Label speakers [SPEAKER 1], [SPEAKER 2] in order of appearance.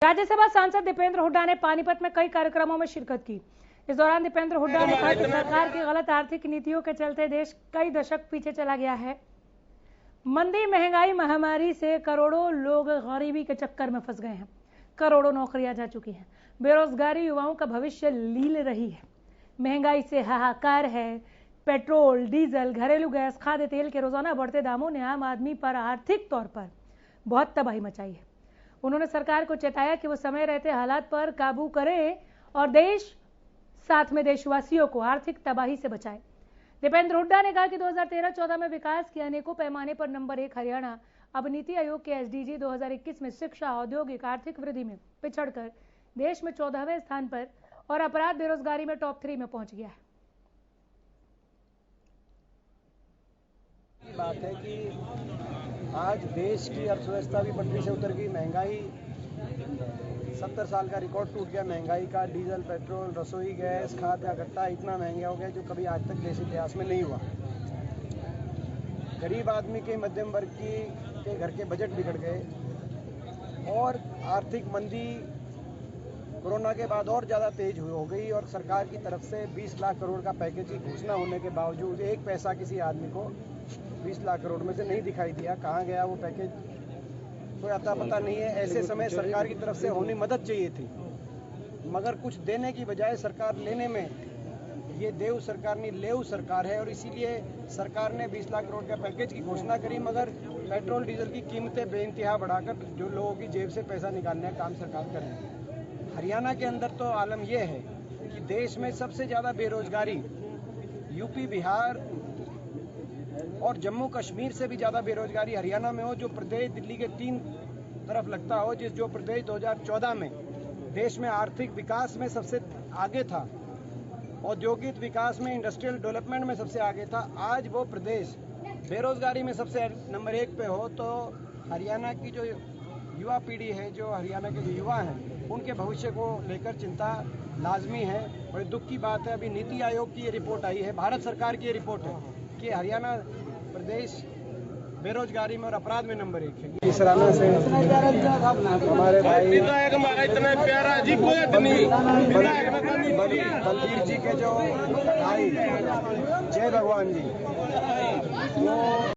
[SPEAKER 1] राज्यसभा सांसद दीपेंद्र हुड्डा ने पानीपत में कई कार्यक्रमों में शिरकत की। इस दौरान दीपेंद्र हुड्डा ने कहा कि सरकार की गलत आर्थिक नीतियों के चलते देश कई दशक पीछे चला गया है। मंदी, महंगाई, महामारी से करोड़ों लोग गरीबी के चक्कर में फंस गए हैं। करोड़ों नौकरियां जा चुकी हैं। बेरोजगारी युवाओं का भविष्य लील रही है। महंगाई से हाहाकार है। पेट्रोल, डीजल, घरेलू गैस, खाद्य तेल के रोजाना बढ़ते दामों ने आम आदमी पर आर्थिक तौर पर बहुत तबाही मचाई है। उन्होंने सरकार को चेताया कि वो समय रहते हालात पर काबू करे और साथ में देशवासियों को आर्थिक तबाही से बचाए। दीपेंद्र हुड्डा ने कहा कि 2013-14 में विकास के अनेकों पैमाने पर नंबर 1 हरियाणा अब नीति आयोग के एसडीजी 2021 में शिक्षा, औद्योगिक, आर्थिक वृद्धि में पिछड़कर देश में 14वें स्थान पर और अपराध, बेरोजगारी में टॉप 3 में पहुंच गया है।
[SPEAKER 2] बात है कि आज देश की अर्थव्यवस्था भी पटरी से उतर गई। महंगाई 70 साल का रिकॉर्ड टूट गया महंगाई का। डीजल, पेट्रोल, रसोई गैस, खाद्य आगट्टा इतना महंगा हो गया जो कभी आज तक देश इतिहास में नहीं हुआ। गरीब आदमी के, मध्यम वर्ग के घर के बजट बिगड़ गए और आर्थिक मंदी कोरोना के बाद और ज़्यादा तेज हो गई और सरकार की तरफ से 20 लाख करोड़ का पैकेज की घोषणा होने के बावजूद एक पैसा किसी आदमी को 20 लाख करोड़ में से नहीं दिखाई दिया। कहाँ गया वो पैकेज, कोई अता पता नहीं है। ऐसे समय सरकार की तरफ से होनी मदद चाहिए थी, मगर कुछ देने की बजाय सरकार लेने में ये देव सरकार नहीं लेव सरकार है और इसीलिए सरकार ने 20 लाख करोड़ का पैकेज की घोषणा करी, मगर पेट्रोल डीजल की कीमतें बेइंतहा बढ़ाकर जो लोगों की जेब से पैसा निकालने का काम सरकार कर रही है। हरियाणा के अंदर तो आलम यह है कि देश में सबसे ज़्यादा बेरोजगारी यूपी, बिहार और जम्मू कश्मीर से भी ज़्यादा बेरोजगारी हरियाणा में हो, जो प्रदेश दिल्ली के 3 तरफ लगता हो, जो प्रदेश 2014 में देश में आर्थिक विकास में सबसे आगे था, औद्योगिक विकास में, इंडस्ट्रियल डेवलपमेंट में सबसे आगे था, आज वो प्रदेश बेरोजगारी में सबसे नंबर 1 पे हो, तो हरियाणा की जो युवा पीढ़ी है, जो हरियाणा के जो युवा हैं, उनके भविष्य को लेकर चिंता लाजमी है। और दुख की बात है, अभी नीति आयोग की ये रिपोर्ट आई है, भारत सरकार की ये रिपोर्ट है कि हरियाणा प्रदेश बेरोजगारी में और अपराध में नंबर 1 है। इस राना से हमारे भाई बलबीर जी के जो भाई जय भगवान जी, वो